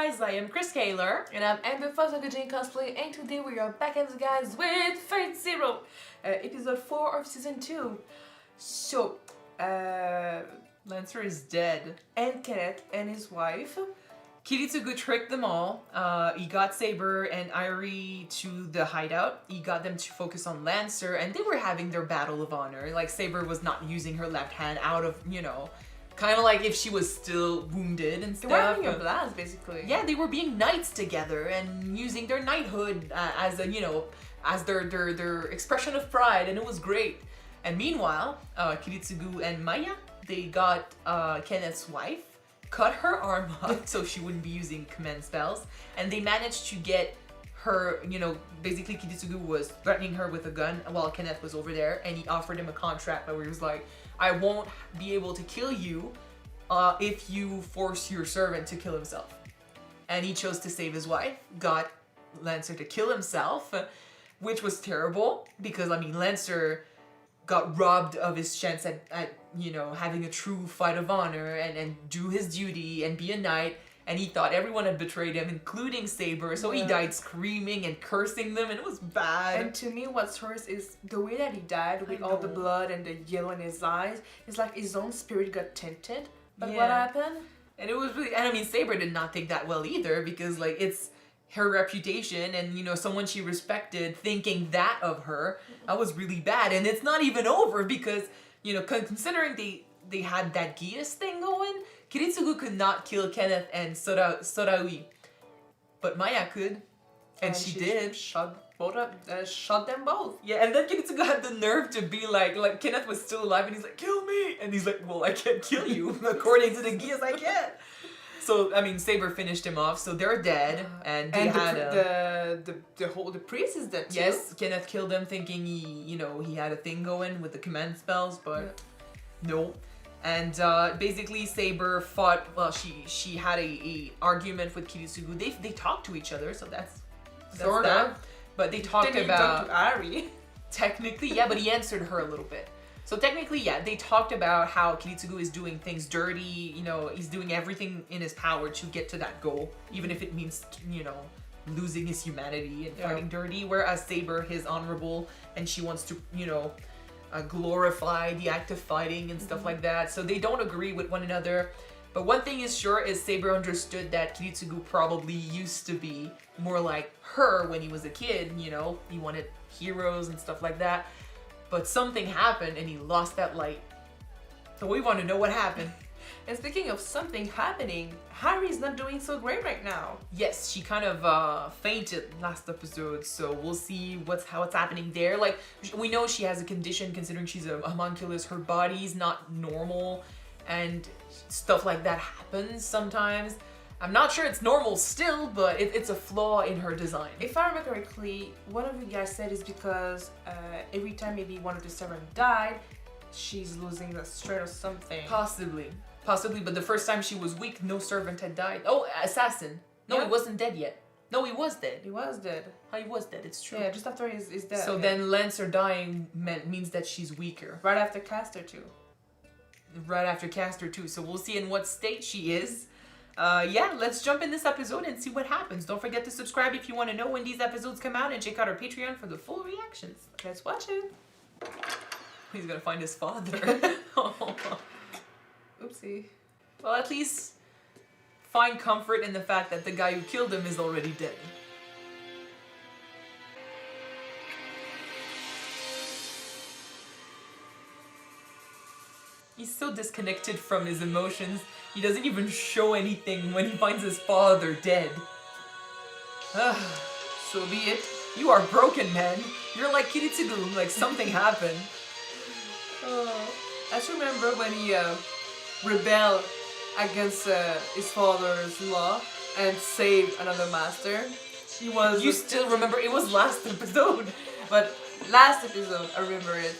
guys, I am Chris Kaler. And I'm Amber Kyuujin cosplay, and today we are back at guys with Fate Zero, episode 4 of season 2. So, Lancer is dead. and Kenneth and his wife. Kiritsugu tricked them all. He got Saber and Irie to the hideout. He got them to focus on Lancer, and they were having their battle of honor. Like, Saber was not using her left hand out of, kind of like if she was still wounded and stuff. They were having a blast, basically. Yeah, they were being knights together and using their knighthood as a, as their expression of pride, and it was great. And meanwhile, Kiritsugu and Maya, they got Kenneth's wife, cut her arm off so she wouldn't be using command spells, and they managed to get her, basically Kiritsugu was threatening her with a gun while Kenneth was over there, and he offered him a contract where he was like, I won't be able to kill you if you force your servant to kill himself. And he chose to save his wife, got Lancer to kill himself, which was terrible because, Lancer got robbed of his chance at having a true fight of honor and do his duty and be a knight. And he thought everyone had betrayed him, including Saber. So he died screaming and cursing them, and it was bad. And to me, what's worse is the way that he died with all the blood and the yellow in his eyes. It's like his own spirit got tinted by what happened. And it was really, and Saber did not think that well either, because it's her reputation and someone she respected thinking that of her. That was really bad. And it's not even over because considering they had that Gias thing going, Kiritsugu could not kill Kenneth and Soraui, but Maya could, and she did. Shot them both. Yeah, and then Kiritsugu had the nerve to be like Kenneth was still alive, and he's like, kill me, and he's like, well, I can't kill you according to the Gias, I can't. So Saber finished him off, so they're dead, and they had the priest is dead too. Yes, Kenneth killed him thinking he had a thing going with the command spells, but no. And basically Saber fought, well, she had a argument with Kiritsugu. They talked to each other, so that's sort of. But they talked about... Talk to Irie. Technically, yeah, but he answered her a little bit. So technically, yeah, they talked about how Kiritsugu is doing things dirty, he's doing everything in his power to get to that goal, even if it means, losing his humanity and fighting dirty, whereas Saber is honorable and she wants to, glorify the act of fighting and stuff like that. So they don't agree with one another. But one thing is sure is Saber understood that Kiritsugu probably used to be more like her when he was a kid, he wanted heroes and stuff like that. But something happened and he lost that light. So we want to know what happened. And speaking of something happening, Harry's not doing so great right now. Yes, she kind of fainted last episode, so we'll see how it's happening there. Like, we know she has a condition considering she's a homunculus. Her body's not normal and stuff like that happens sometimes. I'm not sure it's normal still, but it's a flaw in her design. If I remember correctly, one of you guys said it's because every time maybe one of the servants died, she's losing the strength or something. Possibly, but the first time she was weak, no servant had died. Oh, assassin. No, he wasn't dead yet. No, he was dead. He was dead. Oh, he was dead, it's true. Yeah, just after his death. So then Lancer dying means that she's weaker. Right after Caster too. Right after Caster too. So we'll see in what state she is. Let's jump in this episode and see what happens. Don't forget to subscribe if you want to know when these episodes come out, and check out our Patreon for the full reactions. Let's watch it. He's gonna find his father. Oopsie. Well, at least find comfort in the fact that the guy who killed him is already dead. He's so disconnected from his emotions, he doesn't even show anything when he finds his father dead. So be it. You are broken, man. You're like Kiritsugu, like something happened. I just remember when he rebelled against his father's law and saved another master. You still remember? It was last episode. But last episode, I remember it.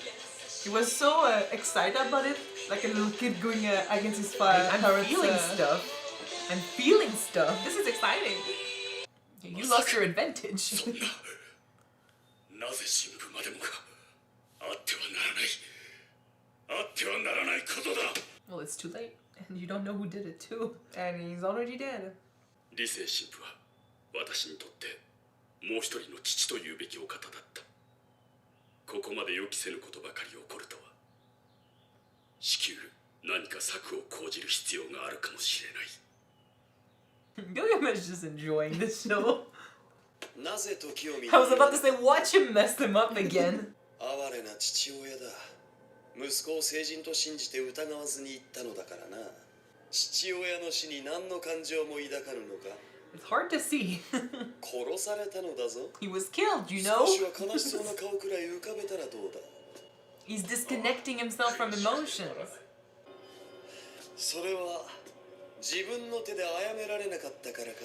He was so excited about it, like a little kid going against his father. I'm feeling stuff. I'm feeling stuff. This is exciting. You lost your advantage. Well, it's too late. And you don't know who did it too. And he's already dead. 理性神父は私にとってもう一人の父というべきお方だった。ここまで予期せぬことばかり起こるとは。至急何か策を講じる必要があるかもしれない。Gilgamesh is enjoying this show. なぜTokiomiに I was about to say, watch him mess them up again. 哀れな父親だ。息子を成人と信じて疑わずに言ったのだからな。父親の死に何の感情も抱かぬのか。 It's hard to see. 殺されたのだぞ。 He was killed, you 少 know? しは悲しそうな顔くらい浮かべたらどうだ。 He's disconnecting himself from emotions. それは自分の手で殺められなかったからか。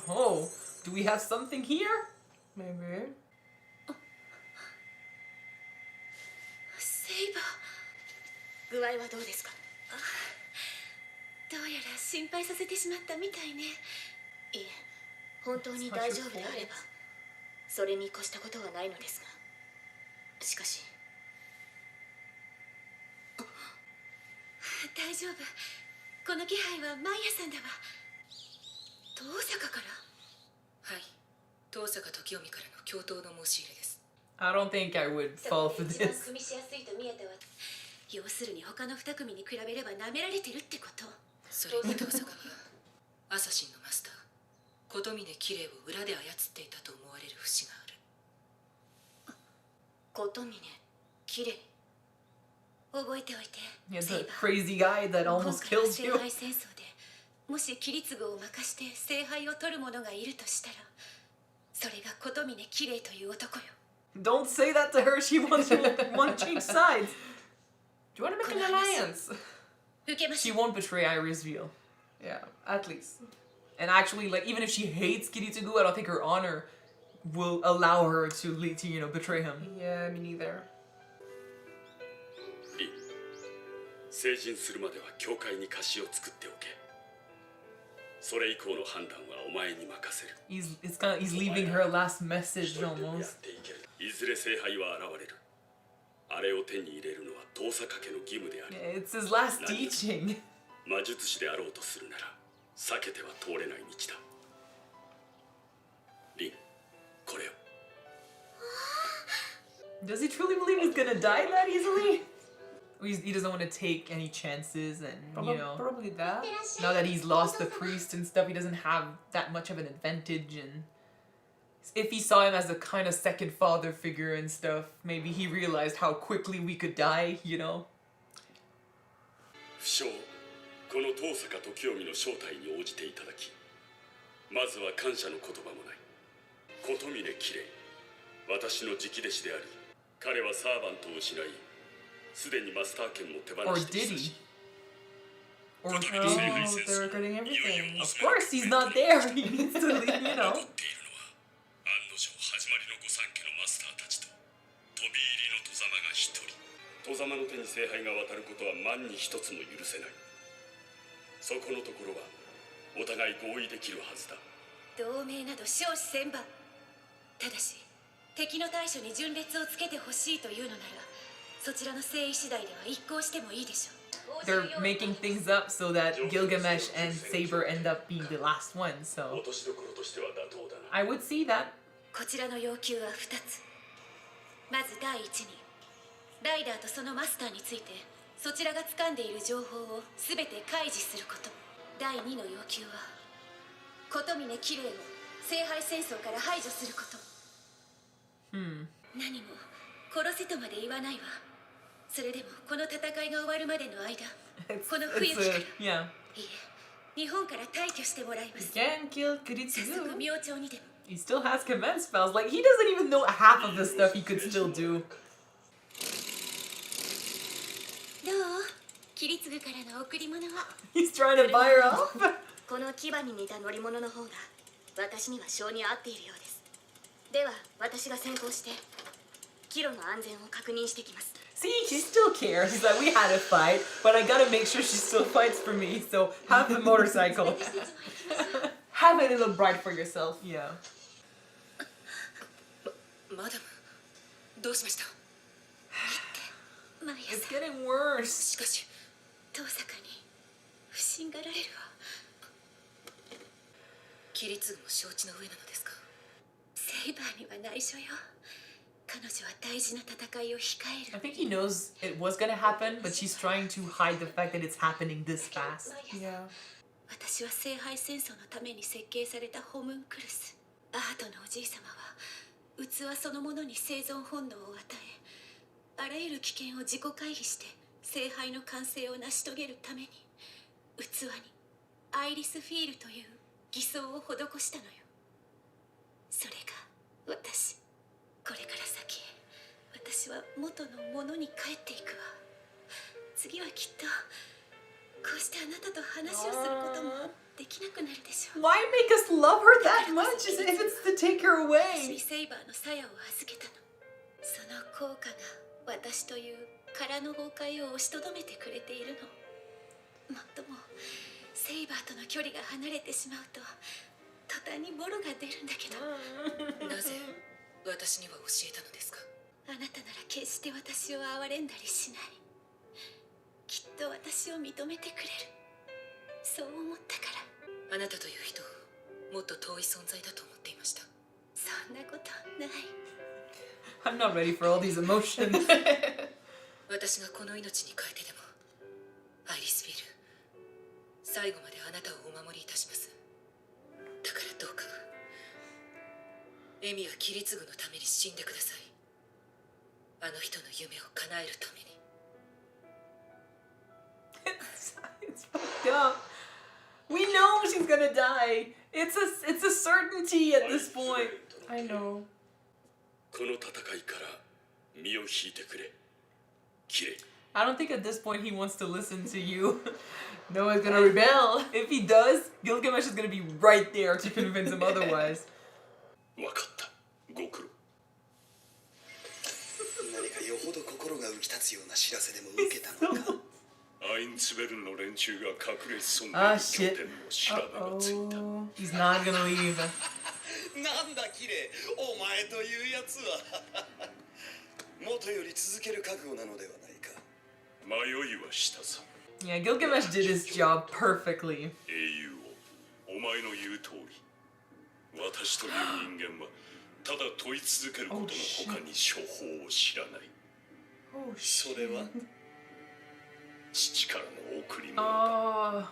Oh, do we have something here? Maybe. セイバー、具合はどうですか？どうやら心配させてしまったみたいね。いえ、本当に大丈夫であればそれに越したことはないのですが、しかし大丈夫、この気配はマイヤさんだわ。遠坂から？はい、遠坂時臣からの共闘の申し入れです。 I don't think I would fall for 一番 this. 組みしやすいと見えては、要するに他の2組に比べれば舐められてるってこと。それに遠坂はアサシンのマスター琴峰キレイを裏で操っていたと思われる節がある。琴峰キレイ、覚えておいて。 He's a crazy guy that almost killed 聖 you. 杯戦争でもしキリツグを任して聖杯を取る者がいるとしたら、それが琴峰キレイという男よ。 Don't say that to her. She wants to change sides. Do you want to make an alliance? 受けまし She ょう。 won't betray Irisviel. Yeah, at least. And actually, like, even if she hates Kiritsugu, I don't think her honor will allow her to betray him. Yeah, me neither. リン、成人するまでは教会に貸しを作っておけ。それ以降の判断はお前に任せる。 He's leaving her last message 一人でもやっ almost. ていける。いずれ聖杯は現れる。あれを手に入れるのは遠坂家の義務であり、 It's his last teaching. 魔術師であろうとするなら避けては通れない道だ。リン、これを。 Does he truly believe he's gonna die that easily? He doesn't want to take any chances, and Probably that. now that he's lost the priest and stuff, he doesn't have that much of an advantage. And if he saw him as a kind of second father figure and stuff, maybe he realized how quickly we could die, 不詳、この遠坂時臣の招待に応じていただき、まずは感謝の言葉もない。琴峰キレイ、私の直弟子であり、彼はサーバントを失い、すでにマスター権も手放 Or して did 久 he? し。 Or Oh, they're recording everything. of course he's not there. He needs to leave, 残っているのは、案の定始まりの御三家のマスターたちと飛び入りの戸様が一人。戸様の手に聖杯が渡ることは万に一つも許せない。そこのところはお互い合意できるはずだ。同盟など少子千万。ただし敵の対処に順列をつけてほしいというのなら、そちらの誠意次第では一向してもいいでしょう。 They're making things up so that Gilgamesh and Saber end up being the last one. 落 So としどころとしては妥当だな。 I would see that. こちらの要求は2つ。まず第一に、ライダーとそのマスターについてそちらが掴んでいる情報を全て開示すること。第2の要求は、琴峰キレイを聖杯戦争から排除すること。何も殺せとまで言わないわ。それでもこの戦いが終わるまでの間、 It's, この冬木から、い yeah. え、日本から退去してもらいま He す。 can kill 早速 Kiritsugu. 明朝にでも。 He still has command spells. Like, he doesn't even know half of the stuff he could still do. どう？キリツグからの贈り物は。 He's trying to buy her off. この牙に似た乗り物の方が私には性に合っているようです。では私が先行してキロの安全を確認してきます。 See, she still cares. He's like, we had a fight, but I gotta make sure she still fights for me. So have the motorcycle. Have a little bride for yourself. Yeah. マダム、どうしました？マイヤ It's さん、 getting worse. しかし遠坂に不審がられるわ。キリツグも承知の上なのですか？セイバーには内緒よ。彼女は大事な戦いを控え I る。 think he knows it was gonna happen, but she's trying to hide the fact that it's happening this fast. Yeah. 私は聖杯戦争のために設計されたホムンクルス。アートのおじい様は器そのものに生存本能を与え、あらゆる危険を自己回避して聖杯の完成を成し遂げるために器にアイリスフィールという偽装を施したのよ。それが私。これから先私は元のものに帰っていくわ。次はきっとこうしてあなたと話をすることもできなくなるでしょう。 Why make us love her that much if it's to take her 私 away? にセイバーの鞘を預けたの。その効果が私という殻の崩壊を押しとどめてくれているの。もっともセイバーとの距離が離れてしまうと途端にボロが出るんだけど、なぜ私には教えたのですか？あなたなら決して私を憐れんだりしない。きっと私を認めてくれる。そう思ったから。あなたという人もっと遠い存在だと思っていました。そんなことない。 I'm not ready for all these emotions. 私がこの命に変えてでもアイリスビール、最後まであなたをお守りいたします。だからどうかエミやキリツグのために死んでください。あの人の夢を叶えるために。It's fucked up. We know she's gonna die. It's a certainty at this point. I know. この戦いから身を引いてくれ、キレイ。 I don't think at this point he wants to listen to you. No one's gonna rebel. If he does, Gilgamesh is gonna be right there to convince him otherwise. わかった、ご苦労。何かよほど心が浮き立つような知らせでも受けたのか。アインツベルンの連中が隠れ潜んでい Ah, る拠 shit. 点の調べがついた。 Oh. He's not gonna leave. なんだキレイ、お前というやつは元より続ける覚悟なのではないか。迷いはしたさ。 Yeah, Gilgamesh did his job perfectly. 英雄を、お前の言う通り。私という人間はただ問い続けることの他に処方を知らない。 Oh そ shit. れは父からの贈り物だ。 Oh.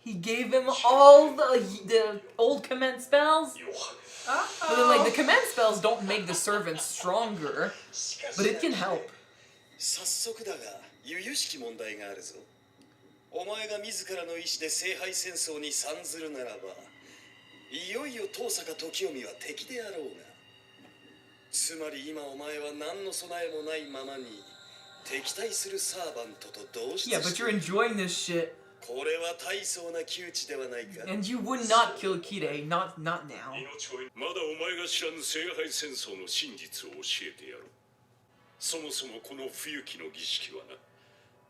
He gave him all the old command spells. ヨハネ。 But then, like, the command spells don't make the servants stronger, but it can help. 早速だが由々しき問題があるぞ。お前が自らの意志で聖杯戦争に参ずるならば、いよいよ遠坂時臣は敵であろうが、つまり今お前は何の備えもないままに敵対するサーバントと同質 Yeah, but して you're enjoying this shit, これは大層な窮地ではないか。 and you would not kill Kirei, not now. 命をまだお前が知らぬ聖杯戦争の真実を教えてやろう。そもそもこの冬季の儀式はな、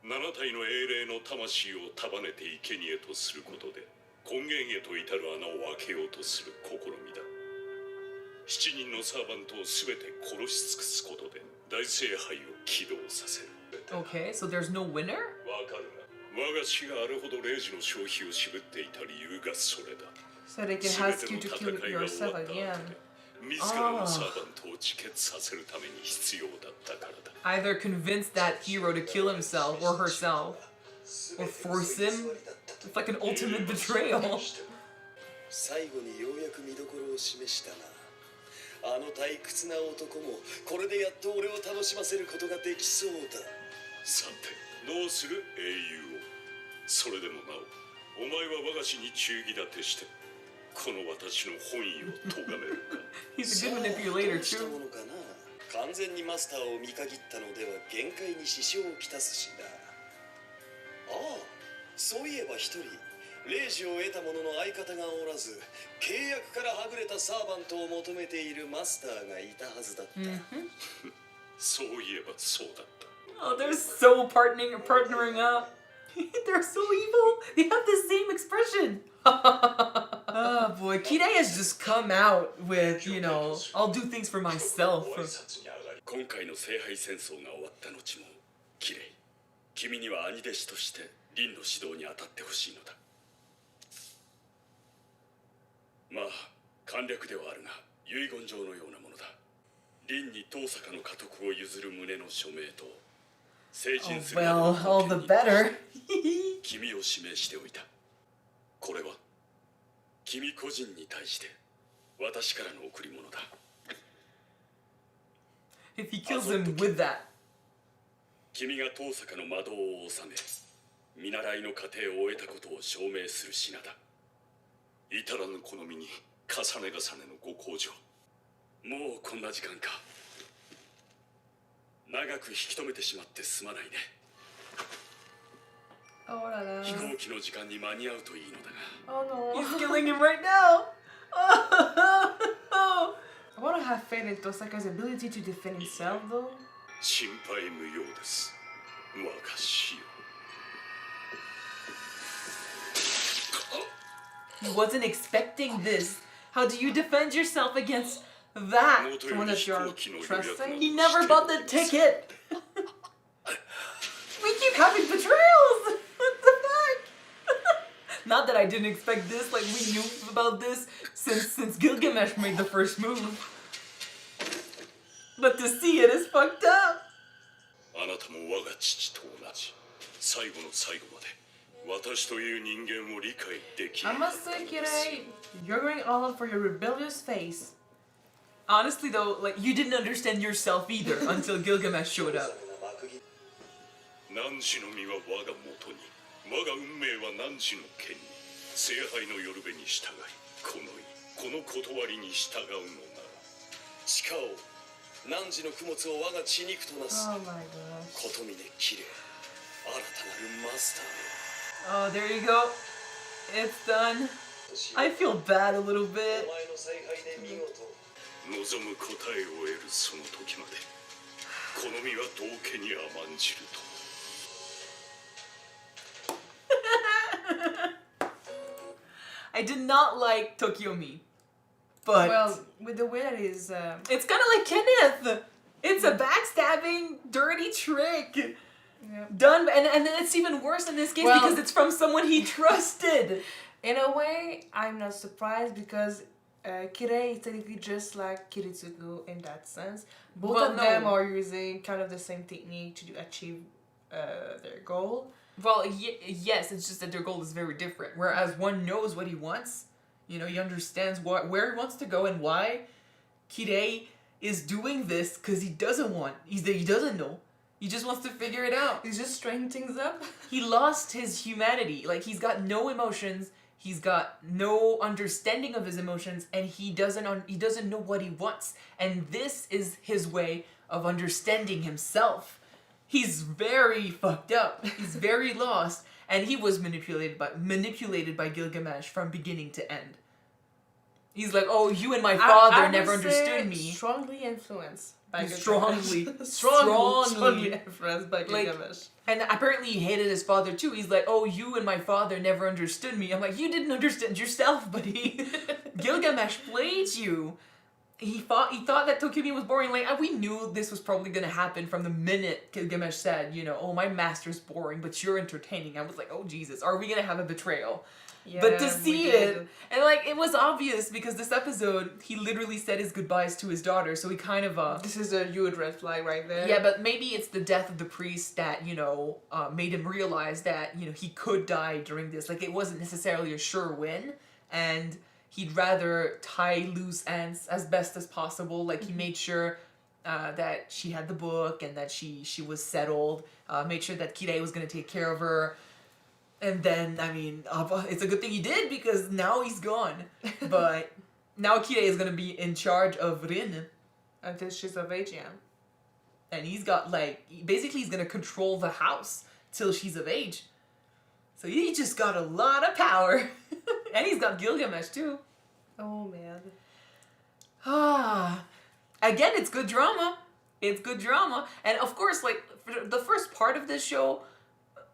7体の英霊の魂を束ねて生贄とすることで根源へと至る穴を開けようとする試みだ。7人のサーバントを全て殺し尽くすことで大聖杯を起動させる。 Okay, so there's no winner? わかるな。我が死があれほど霊児の消費を渋っていた理由がそれだ。 So they can 全 ask て you の to 戦 kill いが終わ yourself った後 again. で自らのサーバントを自決させるために必要だったからだ。 Either convince that hero to kill himself or herself, or force him. It's like an ultimate betrayal. 最後にようやく見どころを示したな。あの退屈な男もこれでやっと俺を楽しませることができそうだ。さて、どうする英雄を。それでもなお、お前は我が死に忠義立てしてこの私の本意を咎めるか。 He's a good manipulator どうしたも too. のかな。完全にマスターを見限ったのでは限界に支障をきたすしな。ああ、そういえば一人霊児を得た者の相方がおらず契約からはぐれたサーバントを求めているマスターがいたはずだった。そういえばそうだった。 Oh, they're so partnering up. They're so evil. They have the same expression. Oh boy, Kirei has just come out with, you know, I'll do things for myself. ご挨拶に上がり、今回の聖杯戦争が終わった後も、キレイ、君には兄弟子として凛の指導に当たってほしいのだ。まあ簡略ではあるが遺言状のようなものだ。凛に遠坂の家督を譲る旨の署名と成人するまで Well, の all 保 the 険に better. 君を指名しておいた。これは君個人に対して私からの贈り物だ。 If he kills him with that. 君が遠坂の魔導を収め見習いの過程を終えたことを証明する品だ。至らぬ好みに重ね重ねのご厚情。もうこんな時間か。長く引き止めてしまってすまないね。 Oh la la. 飛行機の時間に間に合うといいのだが。 Oh no. He's killing him right now. Oh. I want to have faith in Tosaka's ability to defend himself though. 心配無用です。我が死よ。 He wasn't expecting this. How do you defend yourself against that? 元よ Someone り that 飛 you're 行機の予 trusting? 約など He never して bought お the りません。 ticket. We keep having betrayals. What the fuck? Not that I didn't expect this. Like we knew about this since Gilgamesh made the first move. But to see it is fucked up. あなたも我が父と同じ最後の最後まで私という人間を理解でき I ない。 must say, Kirei, you're going all out for your rebellious face. Honestly though, like you didn't understand yourself either until Gilgamesh showed up. 汝の身は我が元に我が運命は汝の剣に聖杯のよるべに従いこの断りに従うのなら地下を汝の供物を我が血肉となす Oh my gosh. ことみねきれい新たなるマスター Oh, there you go. It's done. I feel bad a little お bit. 前の采配で見事望む答えを得るその時までこの身は道家に甘んじると。 I did not like Tokiomi, but Well, with the way that is, it's kind of like Kenneth. It's a backstabbing, dirty trick yeah. done, and then it's even worse in this case Well- because it's from someone he trusted. In a way, I'm not surprised because Kirei is technically just like Kiritsugu in that sense. Both Well, of no. them are using kind of the same technique to achieve their goal. Well, yes, it's just that their goal is very different. Whereas one knows what he wants, you know, he understands where he wants to go and why. Kirei is doing this because he doesn't know. He just wants to figure it out. He's just straightening things up. He lost his humanity. Like he's got no emotions. He's got no understanding of his emotions, and he doesn't know what he wants. And this is his way of understanding himself. He's very fucked up. He's very lost, and he was manipulated by Gilgamesh from beginning to end. He's like, "Oh, you and my father I would never say understood me." Strongly influenced by Strongly. Gilgamesh. Strongly. strongly influenced by Like, Gilgamesh. And apparently he hated his father too. He's like, "Oh, you and my father never understood me." I'm like, "You didn't understand yourself, buddy." Gilgamesh played you. He thought that Tokiomi was boring. Like we knew this was probably gonna happen from the minute Gilgamesh said, you know, "Oh, my master's boring, but you're entertaining." I was like, "Oh Jesus, are we gonna have a betrayal?" But to Yeah, see we it, did. and like it was obvious because this episode he literally said his goodbyes to his daughter, so he kind of This is a huge red flag right there. yeah, but maybe it's the death of the priest that, you know, made him realize that, you know, he could die during this. Like, it wasn't necessarily a sure win, and he'd rather tie loose ends as best as possible. Like, he made sure that she had the book and that she was settled, made sure that Kirei was going to take care of her. And then, I mean, it's a good thing he did because now he's gone. But now Kirei is going to be in charge of Rin. Until she's of age, yeah. And he's got, like, basically he's gonna control the house till she's of age. So he just got a lot of power. And he's got Gilgamesh, too. Oh, man. Ah. Again, it's good drama. It's good drama. And, of course, like, for the first part of this show,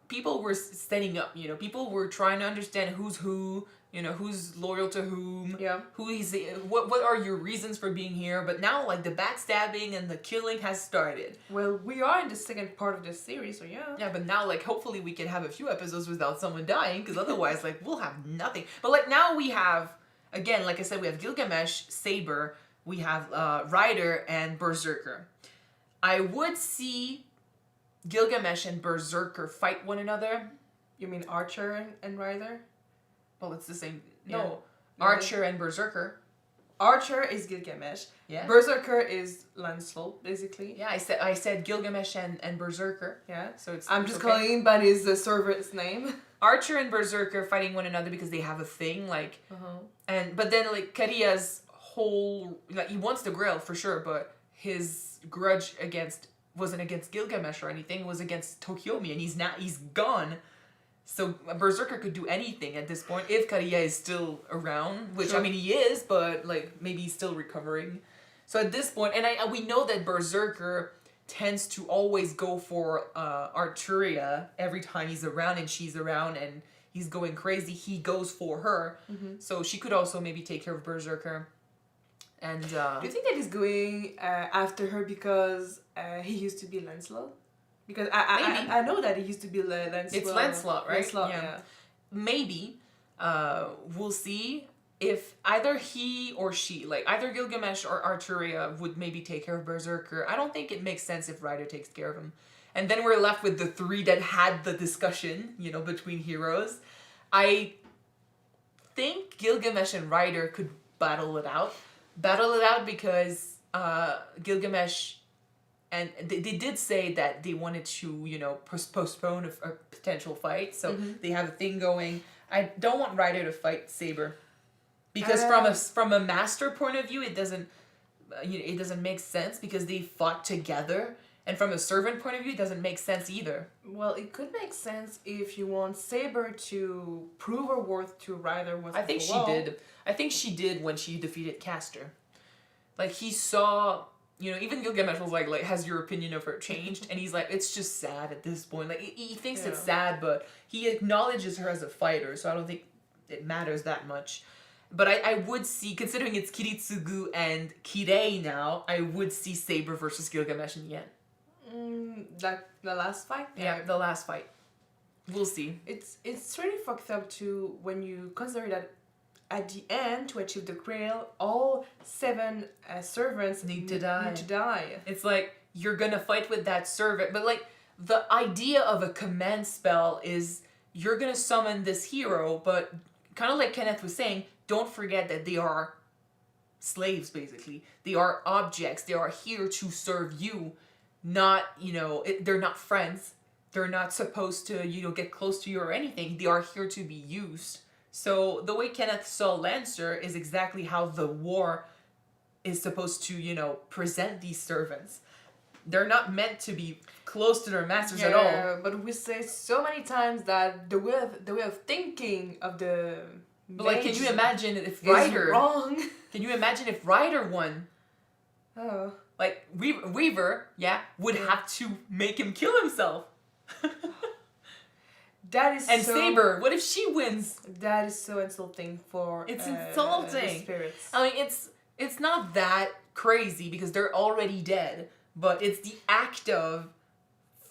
people were setting up, you know. People were trying to understand who's who, you know, who's loyal to whom. Yeah. Who is what are your reasons for being here? But now, like, the backstabbing and the killing has started. Well, we are in the second part of this series, so yeah. Yeah, but now, like, hopefully we can have a few episodes without someone dying, because otherwise, like, we'll have nothing. But, like, now we have again, like I said, we have Gilgamesh, Saber, we have Rider, and Berserker. I would see Gilgamesh and Berserker fight one another. You mean Archer and Rider? Well, it's the same. Yeah. No, Archer and Berserker. Archer is Gilgamesh. Yeah. Berserker is Lancelot, basically. Yeah, I said Gilgamesh and Berserker. Yeah. So it's. I'm just calling him by his servant's name. Archer and Berserker fighting one another because they have a thing, like, but then like Kirei's whole, like, he wants the Grail for sure, but his grudge wasn't against Gilgamesh or anything, it was against Tokiomi, and he's gone. So Berserker could do anything at this point if Kirei is still around, which Sure. I mean he is, but like maybe he's still recovering. So at this point, and we know that Berserker tends to always go for Arturia every time he's around and she's around and he's going crazy. He goes for her, so she could also maybe take care of Berserker. And Do you think that he's going after her because he used to be Lancelot? Because I know that he used to be Lancelot. It's Lancelot, right? Lancelot, Yeah. yeah. maybe we'll see if either he or she, like either Gilgamesh or Arturia, would maybe take care of Berserker. I don't think it makes sense if Rider takes care of him. And then we're left with the three that had the discussion, between heroes. I think Gilgamesh and Rider could battle it out. Because Gilgamesh, and they did say that they wanted to, postpone a potential fight. So they have a thing going. I don't want Rider to fight Saber. Because from a master point of view, it doesn't make sense because they fought together. And from a servant point of view, it doesn't make sense either. Well, it could make sense if you want Saber to prove her worth to Rider once. I think she did. I think she did when she defeated Castor. Like, he saw, even Gilgamesh was like, has your opinion of her changed? And he's like, it's just sad at this point. Like, he thinks it's sad, but he acknowledges her as a fighter, so I don't think it matters that much. But I would see, considering it's Kiritsugu and Kirei now, I would see Saber versus Gilgamesh in the end. Like the last fight? Yeah, the last fight. We'll see. It's really fucked up too when you consider that at the end, to achieve the Grail, all 7 servants need to die. It's like, you're gonna fight with that servant, but like, the idea of a command spell is you're gonna summon this hero, but kind of like Kenneth was saying, don't forget that they are slaves, basically. They are objects. They are here to serve you. Not, they're not friends. They're not supposed to, get close to you or anything. They are here to be used. So the way Kenneth saw Lancer is exactly how the war is supposed to, present these servants. They're not meant to be close to their masters at all. But we say so many times that the way of thinking of the But like, can you imagine if Rider wrong? Can you imagine if Rider won? Oh. Like, Weaver, would have to make him kill himself. That is and Saber, what if she wins? That is so insulting for It's insulting. the spirits. I mean, it's not that crazy because they're already dead, but it's the act of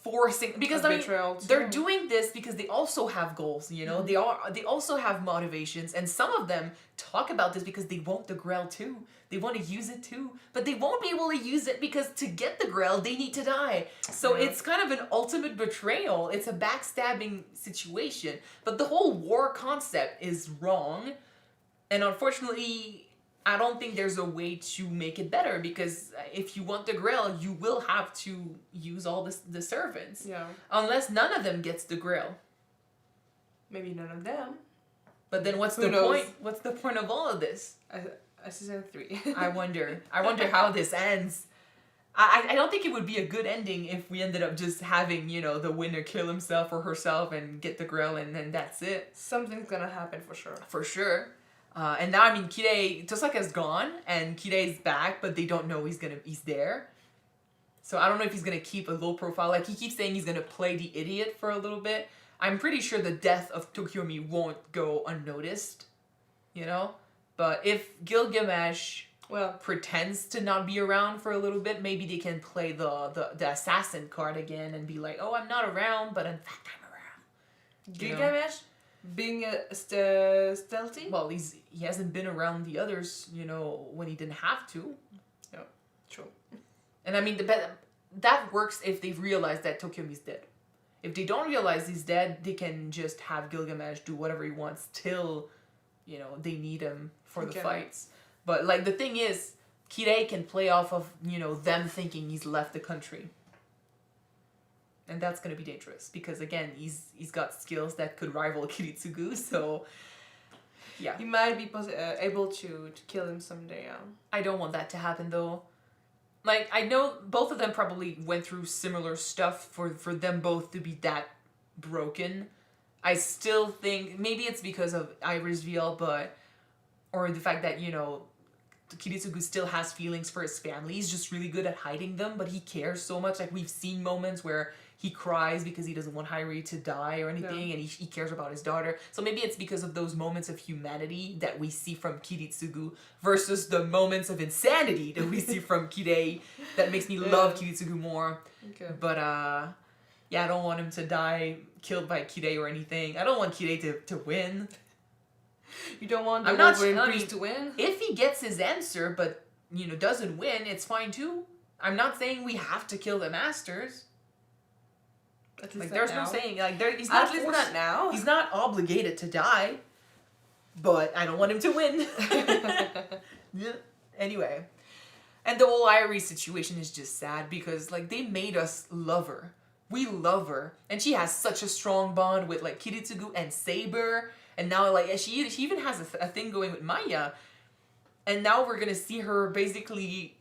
forcing, because Betrayal too. they're doing this because they also have goals, they also have motivations, and some of them talk about this because they want the Grail too. They want to use it too, but they won't be able to use it because to get the Grail, they need to die. So it's kind of an ultimate betrayal. It's a backstabbing situation, but the whole war concept is wrong, and unfortunately, I don't think there's a way to make it better, because if you want the Grail, you will have to use all the servants. Yeah. Unless none of them gets the Grail. Maybe none of them. But then what's Who the knows? point? What's the point of all of this? Season 3. I wonder how this ends. I don't think it would be a good ending if we ended up just having, the winner kill himself or herself and get the Grail, and then that's it. Something's gonna happen for sure. For sure. And now, Kirei, Tosaka's gone, and Kirei's back, but they don't know he's there. So I don't know if he's gonna keep a low profile. Like, he keeps saying he's gonna play the idiot for a little bit. I'm pretty sure the death of Tokiomi won't go unnoticed, But if Gilgamesh pretends to not be around for a little bit, maybe they can play the assassin card again and be like, oh, I'm not around, but in fact I'm around. Gilgamesh? Being stealthy? Well, he hasn't been around the others, you know, when he didn't have to. Yeah, true. And I mean, that works if they've realized that Tokiomi's dead. If they don't realize he's dead, they can just have Gilgamesh do whatever he wants till, you know, they need him for the fights. But, like, the thing is, Kirei can play off of, you know, them thinking he's left the country. And that's going to be dangerous because, again, he's got skills that could rival Kiritsugu, so yeah. He might be able to kill him someday. I don't want that to happen, though. Like, I know both of them probably went through similar stuff for them both to be that broken. I still think, maybe it's because of Irisviel, or the fact that, you know, Kiritsugu still has feelings for his family. He's just really good at hiding them, but he cares so much. Like, we've seen moments where he cries because he doesn't want Hairi to die or anything, and he cares about his daughter. So maybe it's because of those moments of humanity that we see from Kiritsugu versus the moments of insanity that we see from Kirei that makes me love Kiritsugu more. Okay. But, yeah, I don't want him to die killed by Kirei or anything. I don't want Kirei to win. You don't want the I'm not Wolverine Priest to win? If he gets his answer, but, you know, doesn't win, it's fine too. I'm not saying we have to kill the Masters. At least Like, not there's now. no saying, like, he's not At least forced, not now. He's not obligated to die, but I don't want him to win. Yeah. Anyway. And the whole Irie situation is just sad because, like, they made us love her. We love her. And she has such a strong bond with, like, Kiritsugu and Saber. And now, like, she even has a thing going with Maya. And now we're going to see her basically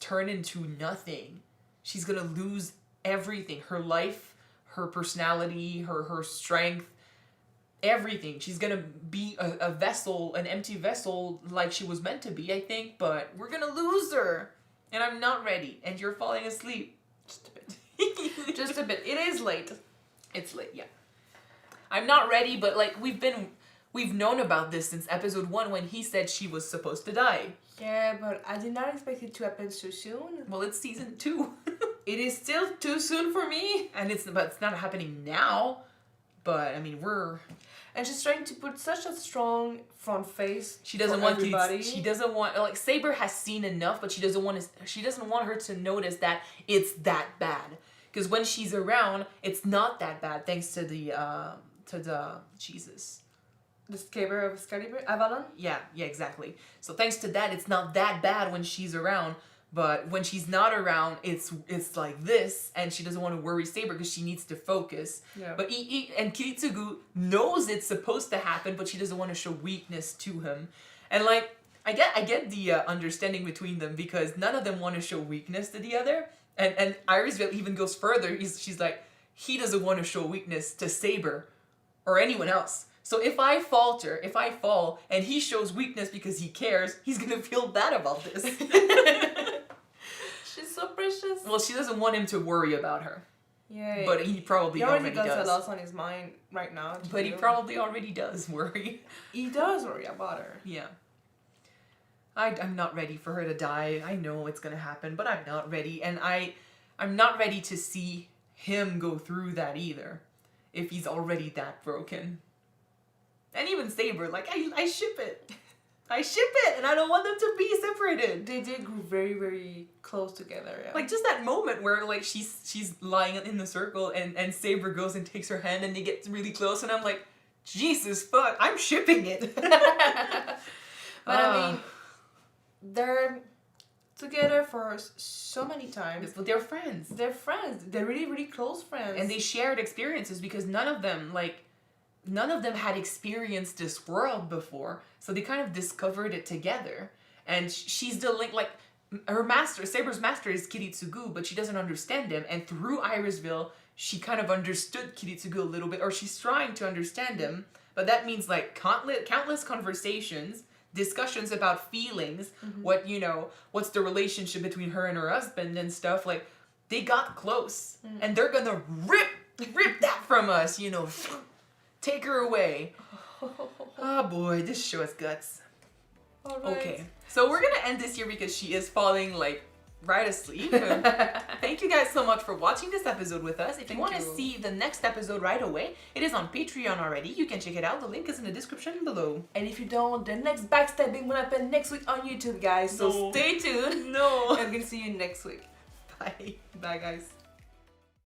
turn into nothing. She's going to lose everything. Her life, her personality, her strength, everything. She's going to be a vessel, an empty vessel like she was meant to be, I think. But we're going to lose her. And I'm not ready. And you're falling asleep. Just a bit. Just a bit. It is late. It's late, yeah. I'm not ready, but, like, we've known about this since episode 1 when he said she was supposed to die. Yeah, but I did not expect it to happen so soon. Well, it's season 2. It is still too soon for me. And it's not happening now. But, I mean, And she's trying to put such a strong front face. She doesn't for want everybody. she doesn't want, like, Saber has seen enough, but she doesn't want her to notice that it's that bad. Because when she's around, it's not that bad, thanks to the Jesus. The Saber of Excalibur? Avalon? Yeah, exactly. So thanks to that, it's not that bad when she's around. But when she's not around, it's like this, and she doesn't want to worry Saber because she needs to focus. Yeah. But and Kiritsugu knows it's supposed to happen, but she doesn't want to show weakness to him. And, like, I get the understanding between them because none of them want to show weakness to the other. And Irisviel even goes further. She's like, he doesn't want to show weakness to Saber or anyone else. So if I fall, and he shows weakness because he cares, he's gonna feel bad about this. She's so precious. Well, she doesn't want him to worry about her. Yeah. But he probably he already does. got a lot on his mind right now. But he probably already does worry. He does worry about her. Yeah. I'm not ready for her to die. I know it's gonna happen, but I'm not ready. And I'm not ready to see him go through that either. If he's already that broken. And even Saber, like, I ship it. I ship it, and I don't want them to be separated. They did grow very, very close together. Yeah. Like, just that moment where, like, she's lying in the circle, and Saber goes and takes her hand, and they get really close, and I'm like, Jesus fuck, I'm shipping it. But I mean, they're together for so many times. But they're friends. They're friends. They're really, really close friends. And they shared experiences because none of them had experienced this world before. So they kind of discovered it together. And she's the link, like, Saber's master is Kiritsugu, but she doesn't understand him. And through Irisviel, she kind of understood Kiritsugu a little bit, or she's trying to understand him. But that means, like, countless conversations, discussions about feelings, what's the relationship between her and her husband and stuff. Like, they got close. And they're gonna rip that from us, Take her away. Oh boy, this show has guts. All right. Okay. So we're gonna end this here because she is falling, like, right asleep. Thank you guys so much for watching this episode with us. If you want to see the next episode right away, it is on Patreon already. You can check it out. The link is in the description below. And if you don't, the next backstabbing will happen next week on YouTube, guys. So No. stay tuned. No. I'm gonna see you next week. Bye. Bye, guys.